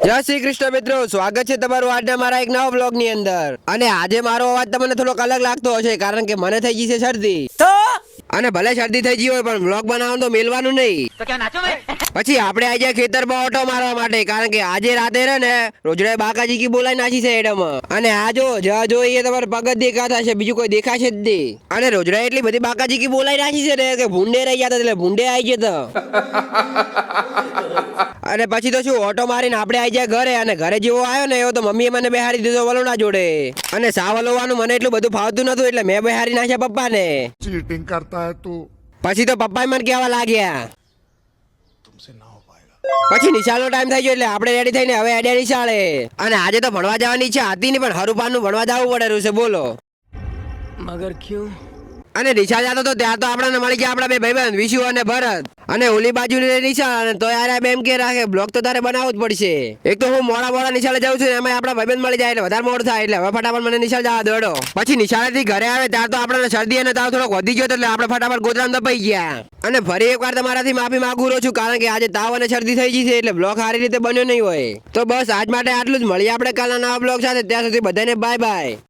જય શ્રી કૃષ્ણ મિત્રો, સ્વાગત છે તમારું આજના મારા એક નવા બ્લોગ ની અંદર। અને આજે મારો અવાજ તમને થોડોક અલગ લાગતો હશે કારણ કે મને થઈ ગઈ છે શરદી। તો અને ભલે શરદી થઈ ગઈ હોય પણ બ્લોગ બનાવવાનું તો મેલવાનું નહીં। તો ક્યાં નાચો પછી આપણે આજે ખેતરમાં ઓટો મારવા માટે કારણ કે આજે રાતે રે ને રોજડા બાકાજી કી બોલાઈ નાખી છે એડમાં। અને આ જો જોઈએ તમારે પગ જ દેખાતા છે, બીજું કોઈ દેખાશે જ નહીં। અને રોજડા એટલી બધી બાકાજી કી બોલાઈ નાખી છે ને કે ભૂંડે રહી ગયા એટલે ભૂંડે આવી ગયા। અને પછી તો શું ઓટો મારીને આપણે આવી જાય ઘરે, અને ઘરે જેવો આવ્યો ને એવો તો મમ્મીએ મને બેહારી દીધો વલોના જોડે। અને સાવ વલોવાનું મને એટલું બધું ફાવતું નતું એટલે મેં બેહારી નાખ્યા પપ્પાને। चीटिंग करता है तू। પછી તો પપ્પા મને કહેવા લાગ્યા પછી નિશાળનો ટાઈમ થઈ ગયો એટલે આપણે રેડી થઈને હવે અડ્યા નિશાળે। અને આજે તો ભણવા જવાની ઈચ્છા હતી નહીં પણ હરુપાનનું ભણવા જવું પડે છે બોલો। मगर क्यों? અને નિશાળ જતો તો ત્યાં તો આપણને મળી ગયા આપણા બે ભાઈબંધ વિશુ અને ભરત। અને ઓલી બાજુ નિશાળ, અને તો યાર એમ કે રાખે બ્લોગ તો તારે બનાવવું જ પડશે। એક તો હું મોડા નિશાળે જાઉં છું, એમાં આપણા ભાઈબંધ મળી જાય એટલે વધારે મોડું થાય, એટલે હવે ફટાફટ મને નિશાળ જવા દોડો। પછી નિશાળેથી ઘરે આવે ત્યાં તો આપણને શરદી અને તાવ થોડોક વધી ગયો એટલે આપણે ફટાફટ ગોદરામાં દબાઈ ગયા। અને ફરી એકવાર તમારાથી માફી માંગુ છું કારણ કે આજે તાવ અને શરદી થઈ ગઈ છે એટલે બ્લોગ સારી રીતે બન્યો નહીં હોય। તો બસ આજ માટે આટલું જ, મળીએ આપણે કાલના નવા બ્લોગ સાથે, ત્યાં સુધી બધાને બાય બાય।